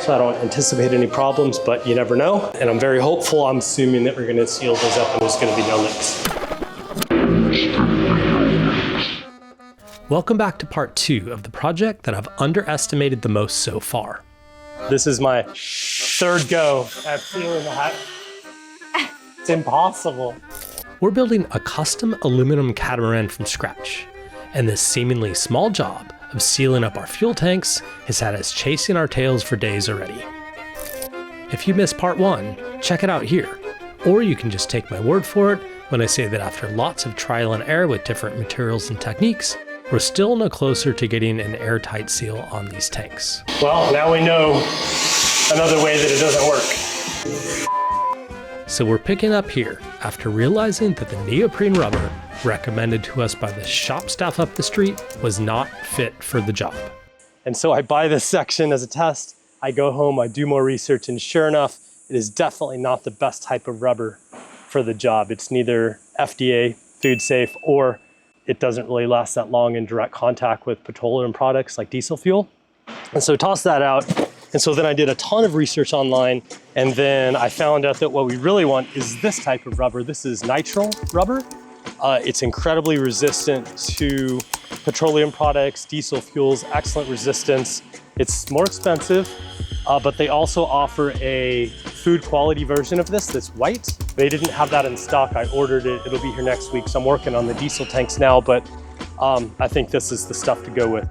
so I don't anticipate any problems, but you never know. And I'm very hopeful. I'm assuming that we're gonna seal those up and there's gonna be no leaks. Welcome back to part 2 of the project that I've underestimated the most so far. This is my 3rd go at sealing the hatch. It's impossible. We're building a custom aluminum catamaran from scratch, and this seemingly small job of sealing up our fuel tanks has had us chasing our tails for days already. If you missed part 1, check it out here, or you can just take my word for it when I say that after lots of trial and error with different materials and techniques, we're still no closer to getting an airtight seal on these tanks. Well, now we know another way that it doesn't work. So we're picking up here after realizing that the neoprene rubber recommended to us by the shop staff up the street was not fit for the job. And so I buy this section as a test. I go home, I do more research, and sure enough, it is definitely not the best type of rubber for the job. It's neither FDA, food safe, or it doesn't really last that long in direct contact with petroleum products like diesel fuel. And so toss that out. And so then I did a ton of research online, and then I found out that what we really want is this type of rubber. This is nitrile rubber. It's incredibly resistant to petroleum products, diesel fuels, excellent resistance. It's more expensive, but they also offer a food quality version of this that's white. They didn't have that in stock. I ordered it. It'll be here next week. So I'm working on the diesel tanks now, but I think this is the stuff to go with.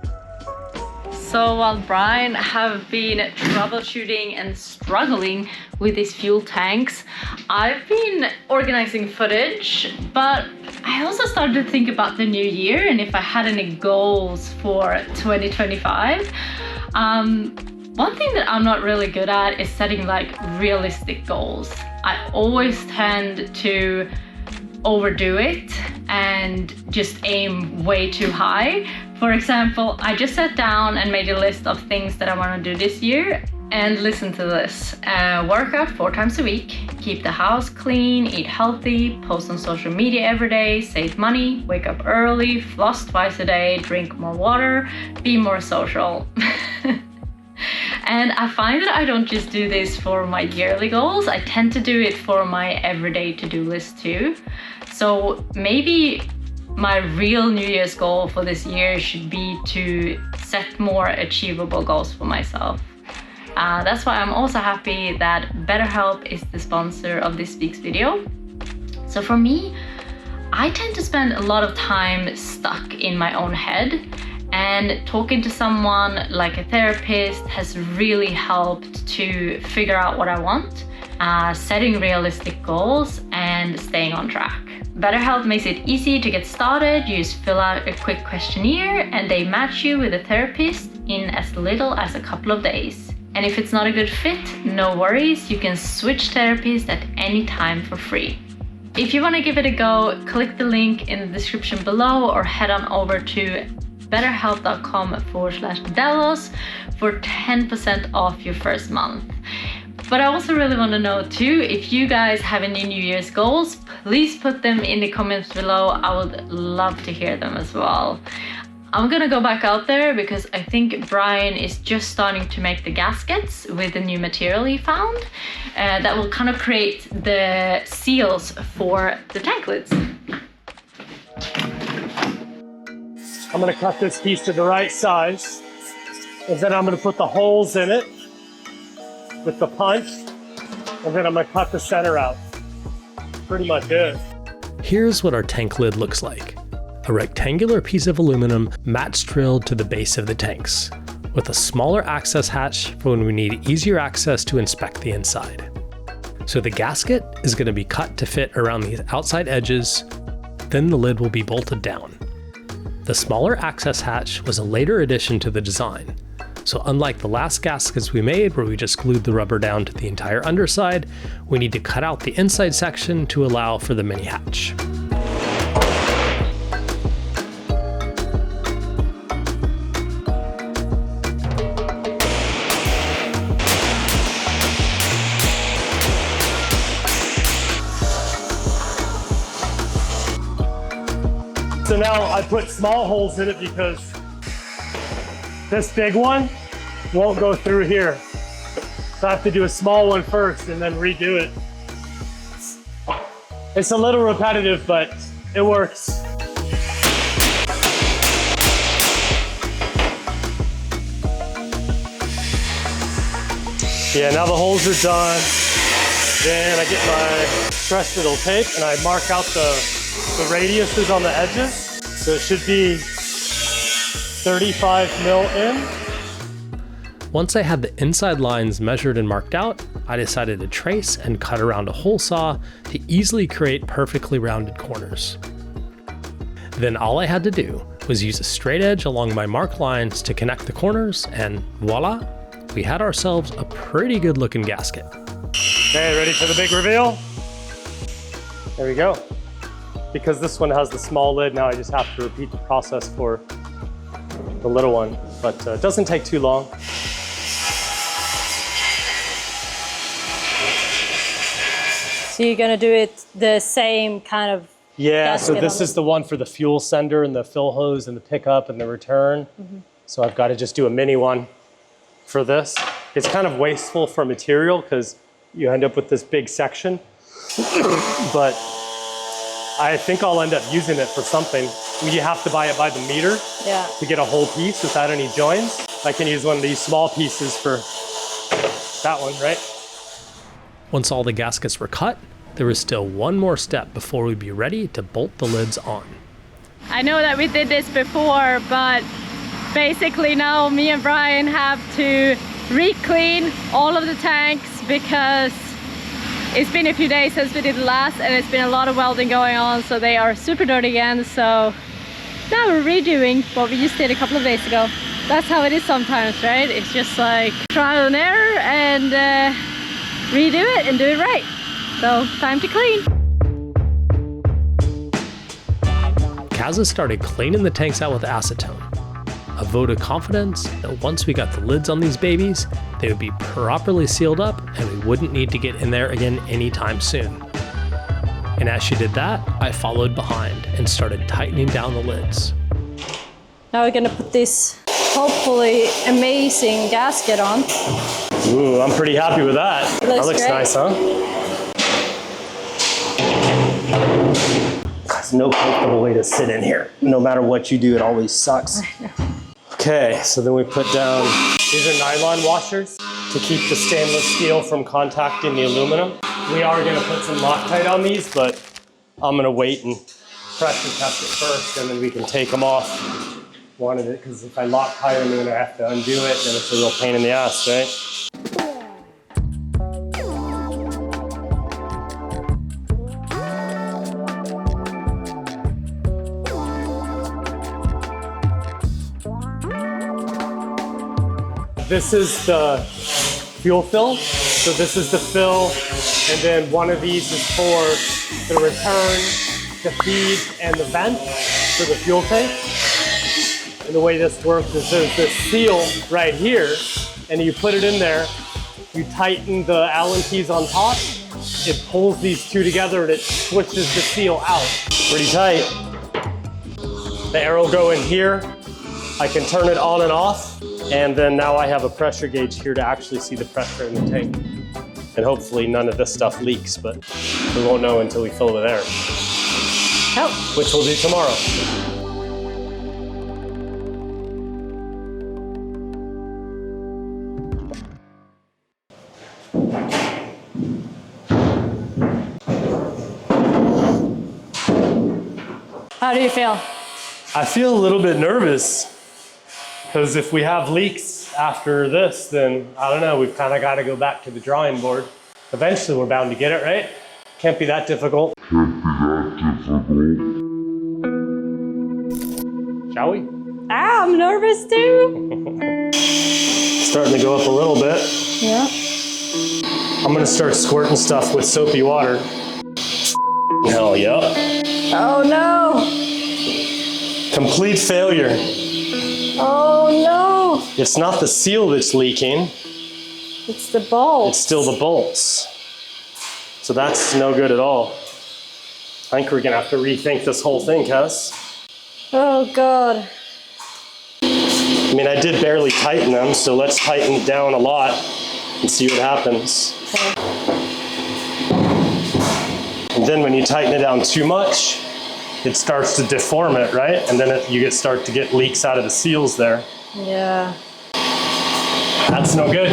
So while Brian have been troubleshooting and struggling with these fuel tanks, I've been organizing footage, but I also started to think about the new year and if I had any goals for 2025. One thing that I'm not really good at is setting like realistic goals. I always tend to overdo it and just aim way too high. For example, I just sat down and made a list of things that I want to do this year, and listen to this. Work out 4 times a week, keep the house clean, eat healthy, post on social media every day, save money, wake up early, floss twice a day, drink more water, be more social. And I find that I don't just do this for my yearly goals, I tend to do it for my everyday to-do list too. So maybe my real New Year's goal for this year should be to set more achievable goals for myself. That's why I'm also happy that BetterHelp is the sponsor of this week's video. So for me, I tend to spend a lot of time stuck in my own head, and talking to someone like a therapist has really helped to figure out what I want, setting realistic goals and staying on track. BetterHelp makes it easy to get started. You just fill out a quick questionnaire and they match you with a therapist in as little as a couple of days. And if it's not a good fit, no worries, you can switch therapists at any time for free. If you want to give it a go, click the link in the description below or head on over to betterhelp.com/Delos for 10% off your first month. But I also really want to know too, if you guys have any New Year's goals, please put them in the comments below. I would love to hear them as well. I'm gonna go back out there because I think Brian is just starting to make the gaskets with the new material he found that will kind of create the seals for the tank lids. I'm gonna cut this piece to the right size, and then I'm gonna put the holes in it with the punch, and then I'm gonna cut the center out. Pretty much it. Here's what our tank lid looks like. A rectangular piece of aluminum match drilled to the base of the tanks, with a smaller access hatch for when we need easier access to inspect the inside. So the gasket is gonna be cut to fit around these outside edges, then the lid will be bolted down. The smaller access hatch was a later addition to the design. So unlike the last gaskets we made where we just glued the rubber down to the entire underside, we need to cut out the inside section to allow for the mini hatch. So now I put small holes in it because this big one won't go through here. So I have to do a small one first and then redo it. It's a little repetitive, but it works. Yeah, now the holes are done. Then I get my stress fiddle tape and I mark out the radiuses on the edges. So it should be 35 mil in. Once I had the inside lines measured and marked out, I decided to trace and cut around a hole saw to easily create perfectly rounded corners. Then all I had to do was use a straight edge along my marked lines to connect the corners, and voila, we had ourselves a pretty good looking gasket. Okay, ready for the big reveal? There we go. Because this one has the small lid, now I just have to repeat the process for the little one, but it doesn't take too long. So you're gonna do it the same kind of Yeah, so gasket this on is the one for the fuel sender and the fill hose and the pickup and the return. So I've got to just do a mini one for this. It's kind of wasteful for material because you end up with this big section, but I think I'll end up using it for something. You have to buy it by the meter to get a whole piece without any joins. I can use one of these small pieces for that one, right? Once all the gaskets were cut, there was still one more step before we'd be ready to bolt the lids on. I know that we did this before, but basically now me and Brian have to re-clean all of the tanks because it's been a few days since we did the last and it's been a lot of welding going on, so they are super dirty again. So now we're redoing what we just did a couple of days ago. That's how it is sometimes, right? It's just like trial and error and redo it and do it right. So time to clean. Kaza started cleaning the tanks out with acetone, a vote of confidence that once we got the lids on these babies, they would be properly sealed up and we wouldn't need to get in there again anytime soon. And as she did that, I followed behind and started tightening down the lids. Now we're gonna put this hopefully amazing gasket on. Ooh, I'm pretty happy with that. That looks great. nice, huh? There's no comfortable way to sit in here. No matter what you do, it always sucks. Okay, so then we put down, these are nylon washers to keep the stainless steel from contacting the aluminum. We are gonna put some Loctite on these, but I'm gonna wait and pressure test it first and then we can take them off. Wanted it, because if I Loctite them, then I have to undo it, then it's a real pain in the ass, right? This is the fuel fill. So this is the fill, and then one of these is for the return, the feed, and the vent for the fuel tank. And the way this works is there's this seal right here, and you put it in there, you tighten the Allen keys on top, it pulls these two together and it switches the seal out. Pretty tight. The air will go in here. I can turn it on and off, and then now I have a pressure gauge here to actually see the pressure in the tank. And hopefully none of this stuff leaks, but we won't know until we fill it with air. Which we'll do tomorrow. How do you feel? I feel a little bit nervous because if we have leaks after this, then I don't know, we've kind of got to go back to the drawing board. Eventually we're bound to get it, right? Can't be that difficult. Shall we? Ah, I'm nervous too. Starting to go up a little bit. Yeah. I'm gonna start squirting stuff with soapy water. Hell yeah. Oh no. Complete failure. Oh no. It's not the seal that's leaking, It's the bolt. it's still the bolts. So that's no good at all. I think we're gonna have to rethink this whole thing, Kaz. Oh God. I mean, I did barely tighten them, so let's tighten it down a lot. and see what happens. And then when you tighten it down too much, it starts to deform it, right? And then you start to get leaks out of the seals there. Yeah. That's no good.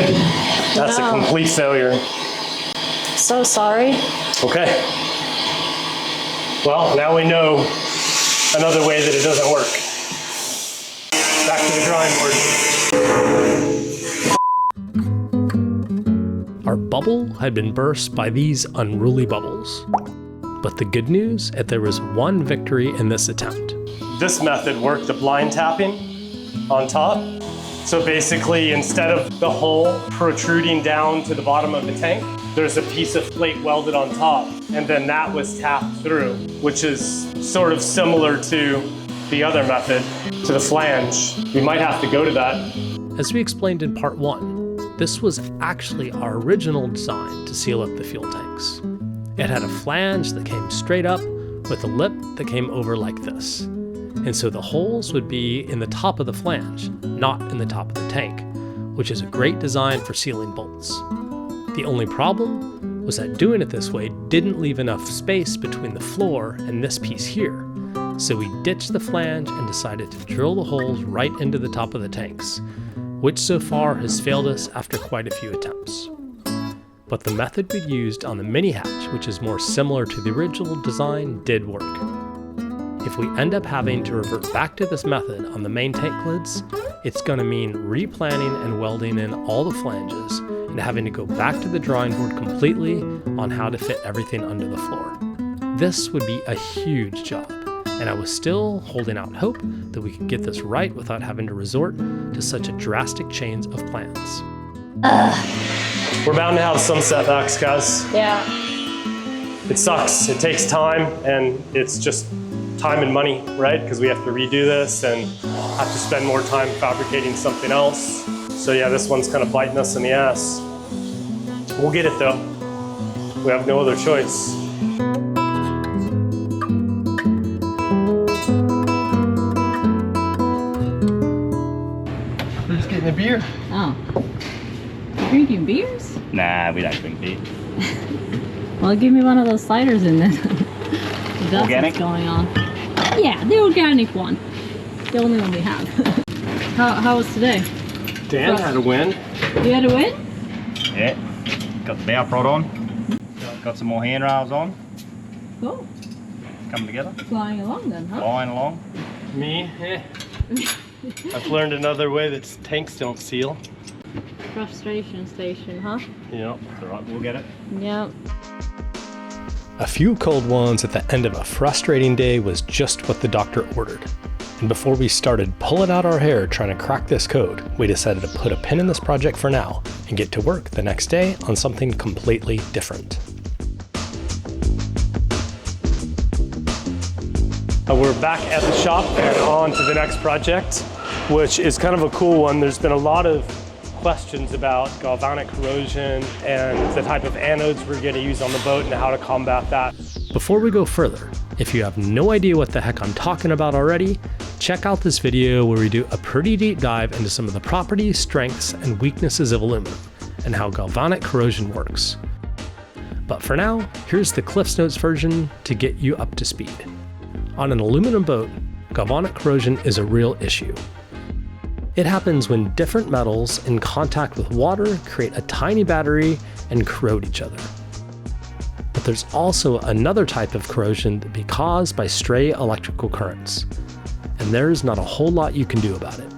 That's a complete failure. So sorry. Okay. Well, now we know another way that it doesn't work. Back to the drawing board. Our bubble had been burst by these unruly bubbles. But the good news is that there was one victory in this attempt. This method worked the blind tapping on top. So basically, instead of the hole protruding down to the bottom of the tank, there's a piece of plate welded on top, and then that was tapped through, which is sort of similar to the other method, to the flange. We might have to go to that. As we explained in part 1, this was actually our original design to seal up the fuel tanks. It had a flange that came straight up with a lip that came over like this. And so the holes would be in the top of the flange, not in the top of the tank, which is a great design for sealing bolts. The only problem was that doing it this way didn't leave enough space between the floor and this piece here. So we ditched the flange and decided to drill the holes right into the top of the tanks, which so far has failed us after quite a few attempts. But the method we used on the mini hatch, which is more similar to the original design, did work. If we end up having to revert back to this method on the main tank lids, it's going to mean replanning and welding in all the flanges and having to go back to the drawing board completely on how to fit everything under the floor. This would be a huge job, and I was still holding out hope that we could get this right without having to resort to such a drastic change of plans. We're bound to have some setbacks, guys. Yeah. It sucks. It takes time, and it's just time and money, right? Because we have to redo this and have to spend more time fabricating something else. So yeah, this one's kind of biting us in the ass. We'll get it though. We have no other choice. We're just getting a beer. Oh. Drinking beers? Nah, we don't drink beer. Well, give me one of those ciders in then. That's Organic? what's going on. Yeah, the organic one. The only one we have. How was today? Dan had a win. You had a win? Yeah. Got the bow prod on. Got some more handrails on. Cool. Coming together. Flying along then, huh? Flying along. Me? I've learned another way that tanks don't seal. Frustration station, huh? Yep. It's alright, we'll get it. Yep. A few cold ones at the end of a frustrating day was just what the doctor ordered. And before we started pulling out our hair trying to crack this code, we decided to put a pin in this project for now and get to work the next day on something completely different. We're back at the shop and on to the next project, which is kind of a cool one. There's been a lot of questions about galvanic corrosion and the type of anodes we're going to use on the boat and how to combat that. Before we go further, if you have no idea what the heck I'm talking about already, check out this video where we do a pretty deep dive into some of the properties, strengths, and weaknesses of aluminum and how galvanic corrosion works. But for now, here's the CliffsNotes version to get you up to speed. On an aluminum boat, galvanic corrosion is a real issue. It happens when different metals in contact with water create a tiny battery and corrode each other. But there's also another type of corrosion that can be caused by stray electrical currents, and there's not a whole lot you can do about it.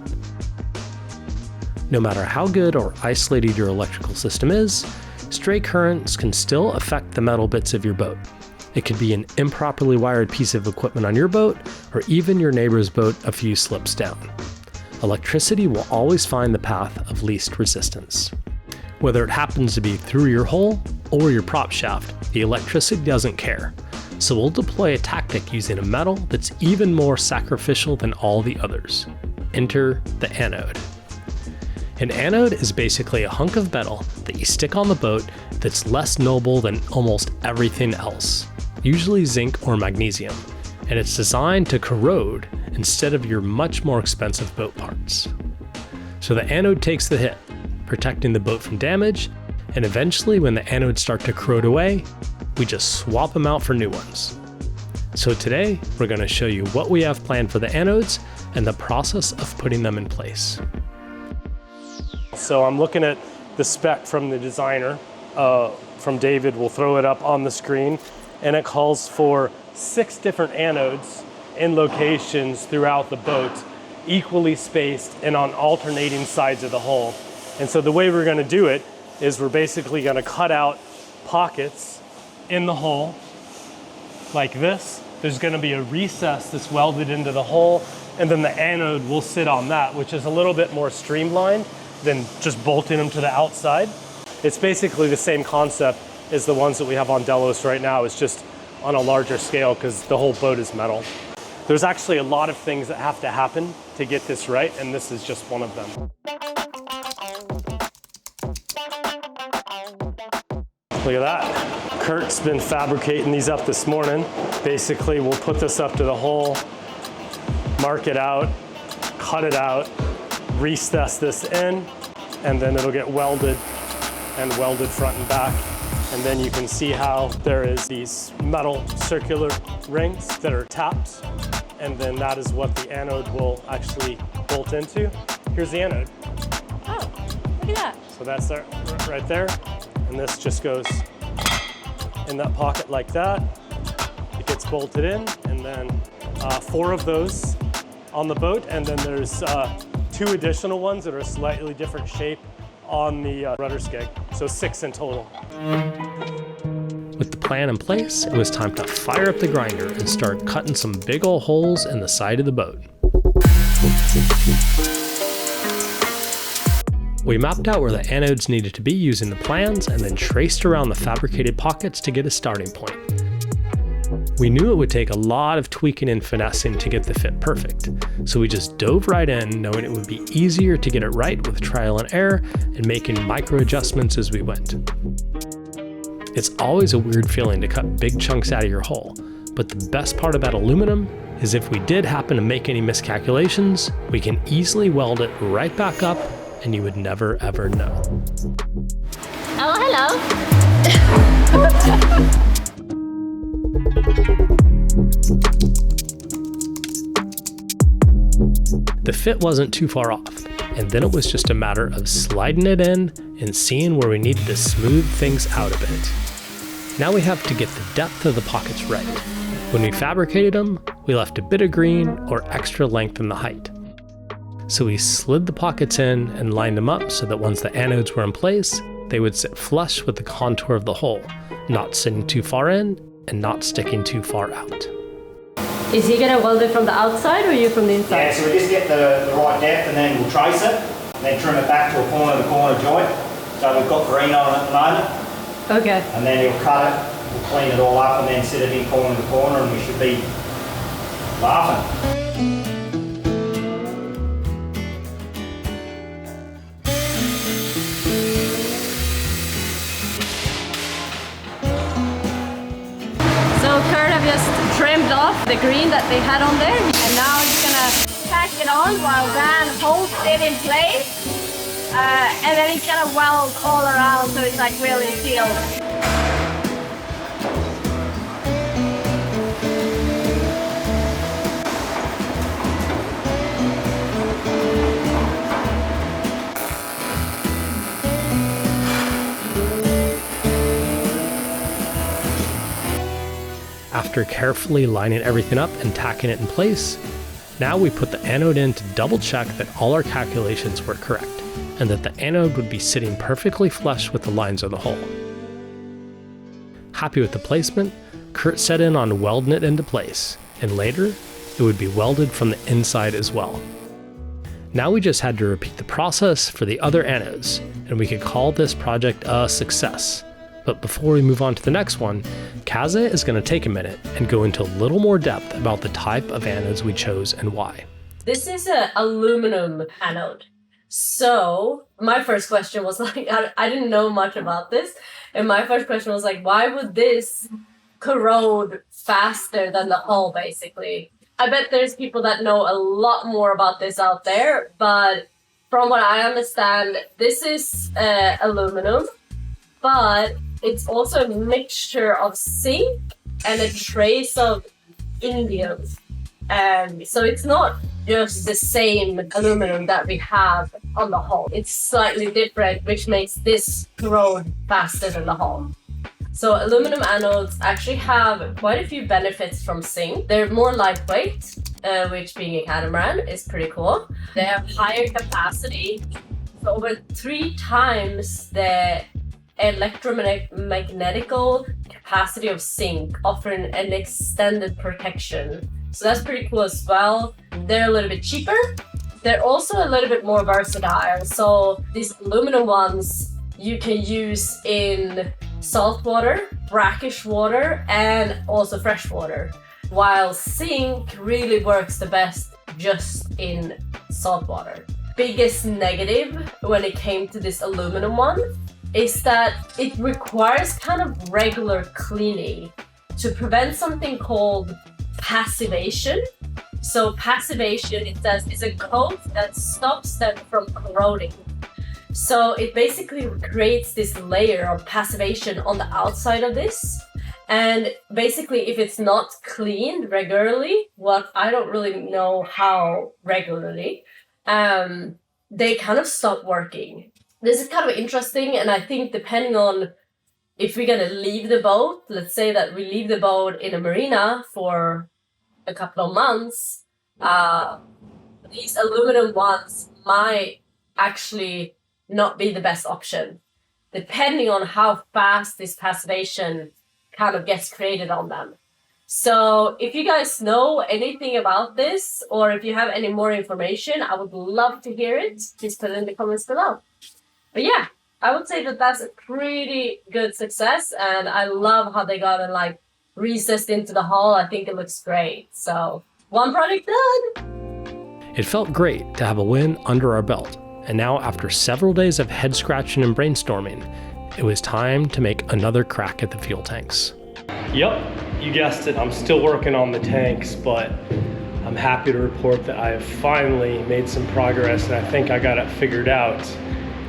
No matter how good or isolated your electrical system is, stray currents can still affect the metal bits of your boat. It could be an improperly wired piece of equipment on your boat, or even your neighbor's boat a few slips down. Electricity will always find the path of least resistance. Whether it happens to be through your hull or your prop shaft, the electricity doesn't care. So we'll deploy a tactic using a metal that's even more sacrificial than all the others. Enter the anode. An anode is basically a hunk of metal that you stick on the boat that's less noble than almost everything else, usually zinc or magnesium, and it's designed to corrode instead of your much more expensive boat parts. So the anode takes the hit, protecting the boat from damage And eventually, when the anodes start to corrode away, we just swap them out for new ones. So today, we're going to show you what we have planned for the anodes and the process of putting them in place. So I'm looking at the spec from the designer, from David. We'll throw it up on the screen, and it calls for 6 different anodes in locations throughout the boat, equally spaced and on alternating sides of the hull. And so the way we're going to do it is we're basically going to cut out pockets in the hull like this. There's going to be a recess that's welded into the hull, and then the anode will sit on that, which is a little bit more streamlined than just bolting them to the outside. It's basically the same concept as the ones that we have on Delos right now. It's just on a larger scale because the whole boat is metal. There's actually a lot of things that have to happen to get this right, and this is just one of them. Look at that. Kurt's been fabricating these up this morning. Basically, we'll put this up to the hull, mark it out, cut it out, recess this in, and then it'll get welded and welded front and back. And then you can see how there is these metal circular rings that are tapped, and then that is what the anode will actually bolt into. Here's the anode. Oh, look at that. So that's right there, and this just goes in that pocket like that. It gets bolted in, and then 4 of those on the boat, and then there's 2 additional ones that are a slightly different shape on the rudder skeg, so 6 in total. With the plan in place, it was time to fire up the grinder and start cutting some big ol' holes in the side of the boat. We mapped out where the anodes needed to be using the plans and then traced around the fabricated pockets to get a starting point. We knew it would take a lot of tweaking and finessing to get the fit perfect, so we just dove right in, knowing it would be easier to get it right with trial and error and making micro adjustments as we went. It's always a weird feeling to cut big chunks out of your hull, but the best part about aluminum is if we did happen to make any miscalculations, we can easily weld it right back up and you would never ever know. Oh, hello. The fit wasn't too far off, and then it was just a matter of sliding it in and seeing where we needed to smooth things out a bit. Now we have to get the depth of the pockets right. When we fabricated them, we left a bit of green or extra length in the height. So we slid the pockets in and lined them up so that once the anodes were in place, they would sit flush with the contour of the hull, not sitting too far in and not sticking too far out. Is he gonna weld it from the outside or you from the inside? Yeah, so we just get the right depth and then we'll trace it, and then trim it back to a corner joint. So we've got green on it at the moment. Okay. And then you'll cut it, we'll clean it all up and then set it in corner to corner, and we should be laughing. Just trimmed off the green that they had on there, and now he's gonna tack it on while Dan holds it in place, and then he's gonna weld all around so it's like really sealed. After carefully lining everything up and tacking it in place, now we put the anode in to double check that all our calculations were correct, and that the anode would be sitting perfectly flush with the lines of the hull. Happy with the placement, Kurt set in on welding it into place, and later, it would be welded from the inside as well. Now we just had to repeat the process for the other anodes, and we could call this project a success. But before we move on to the next one, Kaze is going to take a minute and go into a little more depth about the type of anodes we chose and why. This is an aluminum anode. So my first question was like, I didn't know much about this. And my first question was like, why would this corrode faster than the hull, basically? I bet there's people that know a lot more about this out there. But from what I understand, this is aluminum. but it's also a mixture of zinc and a trace of indium. So it's not just the same aluminum that we have on the hull. It's slightly different, which makes this corrode faster than the hull. So aluminum anodes actually have quite a few benefits from zinc. They're more lightweight, which being a catamaran is pretty cool. They have higher capacity, so over 3 times the electromagnetical capacity of zinc, offering an extended protection. So that's pretty cool as well. They're a little bit cheaper. They're also a little bit more versatile. So these aluminum ones you can use in salt water, brackish water, and also fresh water. While zinc really works the best just in salt water. Biggest negative when it came to this aluminum one is that it requires kind of regular cleaning to prevent something called passivation. So passivation, it says, is a coat that stops them from corroding. So it basically creates this layer of passivation on the outside of this. And basically, if it's not cleaned regularly, what I don't really know how regularly, they kind of stop working. This is kind of interesting, and I think depending on if we're gonna leave the boat, let's say that we leave the boat in a marina for a couple of months, these aluminum ones might actually not be the best option, depending on how fast this passivation kind of gets created on them. So if you guys know anything about this, or if you have any more information, I would love to hear it. Please put it in the comments below. But yeah, I would say that that's a pretty good success, and I love how they got it like recessed into the hull. I think it looks great. So one project done. It felt great to have a win under our belt, and now after several days of head scratching and brainstorming, it was time to make another crack at the fuel tanks. Yep, you guessed it, I'm still working on the tanks, but I'm happy to report that I have finally made some progress, and I think I got it figured out.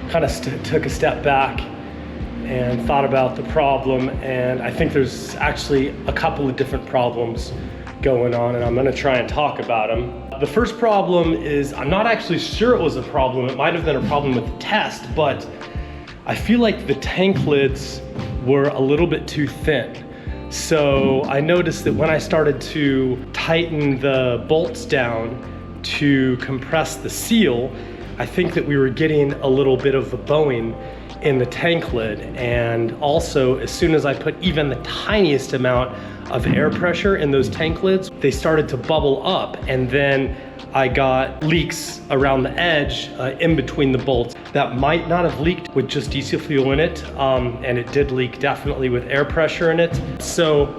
Kind of took a step back and thought about the problem, and I think there's actually a couple of different problems going on, and I'm gonna try and talk about them. The first problem is, I'm not actually sure it was a problem. It might have been a problem with the test, but I feel like the tank lids were a little bit too thin. So I noticed that when I started to tighten the bolts down to compress the seal, I think that we were getting a little bit of a bowing in the tank lid. And also, as soon as I put even the tiniest amount of air pressure in those tank lids, they started to bubble up, and then I got leaks around the edge in between the bolts that might not have leaked with just diesel fuel in it, and it did leak definitely with air pressure in it. So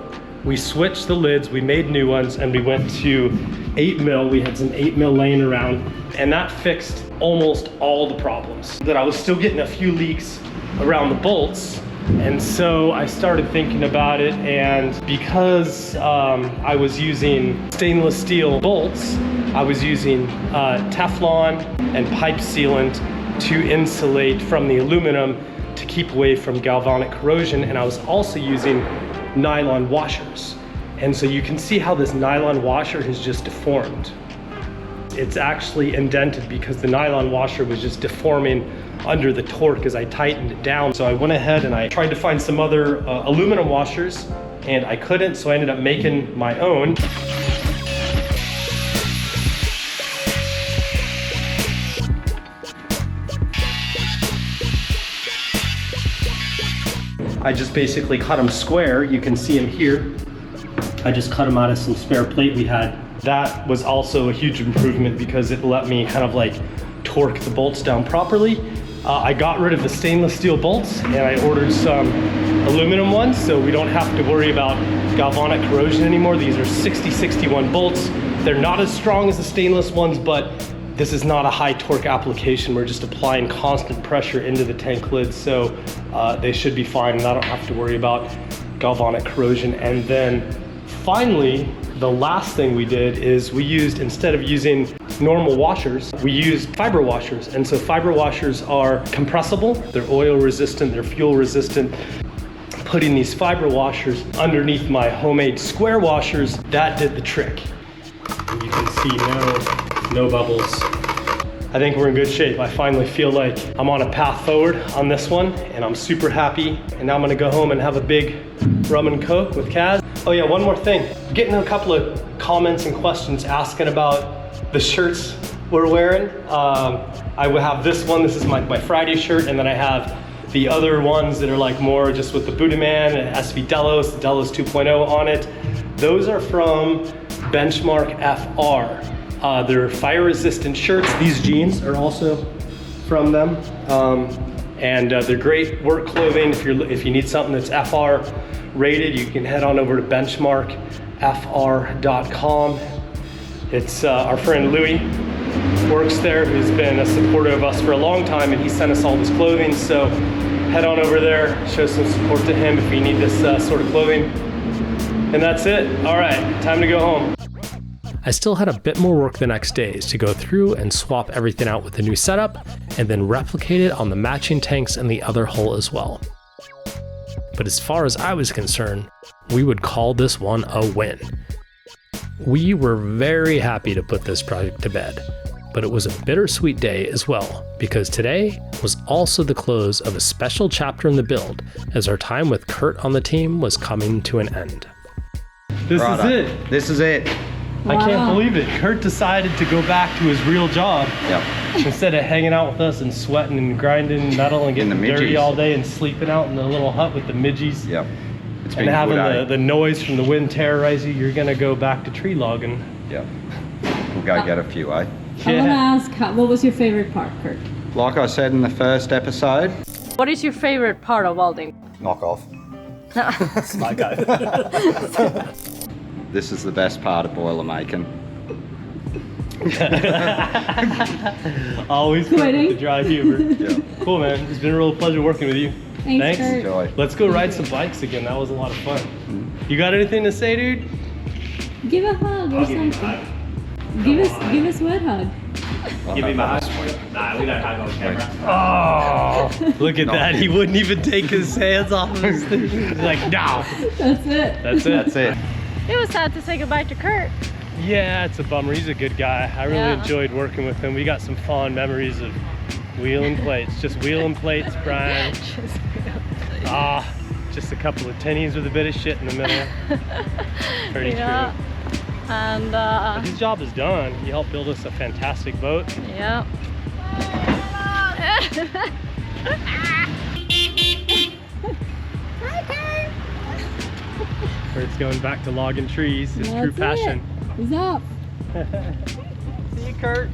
we switched the lids, we made new ones, and we went to 8 mil. We had some 8 mil laying around, and that fixed almost all the problems. That I was still getting a few leaks around the bolts, and so I started thinking about it, and because I was using stainless steel bolts, I was using Teflon and pipe sealant to insulate from the aluminum to keep away from galvanic corrosion, and I was also using nylon washers. And so you can see how this nylon washer has just deformed. It's actually indented because the nylon washer was just deforming under the torque as I tightened it down. So I went ahead and I tried to find some other aluminum washers, and I couldn't, so I ended up making my own. I just basically cut them square. You can see them here. I just cut them out of some spare plate we had. That was also a huge improvement because it let me kind of like torque the bolts down properly. I got rid of the stainless steel bolts and I ordered some aluminum ones so we don't have to worry about galvanic corrosion anymore. These are 6061 bolts. They're not as strong as the stainless ones, but this is not a high torque application. We're just applying constant pressure into the tank lids, so they should be fine and I don't have to worry about galvanic corrosion. And then finally, the last thing we did is we used, instead of using normal washers. We use fiber washers, and so fiber washers are compressible, they're oil resistant, they're fuel resistant. Putting these fiber washers underneath my homemade square washers, that did the trick. And you can see no bubbles. I think we're in good shape. I finally feel like I'm on a path forward on this one, and I'm super happy. And now I'm gonna go home and have a big rum and coke with Kaz. Oh yeah, one more thing. I'm getting a couple of comments and questions asking about the shirts we're wearing. I will have this one, this is my Friday shirt, and then I have the other ones that are like more just with the Buddha Man and SV Delos, the Delos 2.0 on it. Those are from Benchmark FR. They're fire resistant shirts. These jeans are also from them. And they're great work clothing. If you need something that's FR rated, you can head on over to benchmarkfr.com. It's our friend Louis works there, who's been a supporter of us for a long time, and he sent us all this clothing. So head on over there, show some support to him if you need this sort of clothing. And that's it. All right, time to go home. I still had a bit more work the next days to go through and swap everything out with the new setup and then replicate it on the matching tanks in the other hull as well. But as far as I was concerned, we would call this one a win. We were very happy to put this project to bed, but it was a bittersweet day as well, because today was also the close of a special chapter in the build as our time with Kurt on the team was coming to an end. This is it. This is it. I can't believe it. Kurt decided to go back to his real job. Yep. Instead of hanging out with us and sweating and grinding metal and getting dirty midgies. all day and sleeping out in the little hut with the midgies. Yep. It's And been having good, the noise from the wind terrorize you, you're gonna go back to tree logging. Yep. We'll go get a few, eh? I want to ask, what was your favorite part, Kurt? Like I said in the first episode, What is your favorite part of welding? knock off. My guy. This is the best part of boiler making. Always with Quitting. the dry humor. Yeah. Cool, man. It's been a real pleasure working with you. Thanks, Kurt. Enjoy. Let's go ride some bikes again. That was a lot of fun. You got anything to say, dude? Give a hug or something. Give us a wet hug. Give me my hug. Nah, we don't hug on camera. Oh, look at that. He wouldn't even take his hands off of his thing. He's like, no. That's it. That's it. That's it. It was sad to say goodbye to Kurt. Yeah, it's a bummer. He's a good guy. I really enjoyed working with him. We got some fond memories of wheeling plates. Just wheeling plates, Brian. Just a couple of tinnies with a bit of shit in the middle. Pretty true. And But his job is done. He helped build us a fantastic boat. yeah. Kurt's going back to logging trees. His true That's it. passion. What's up? See you, Kurt.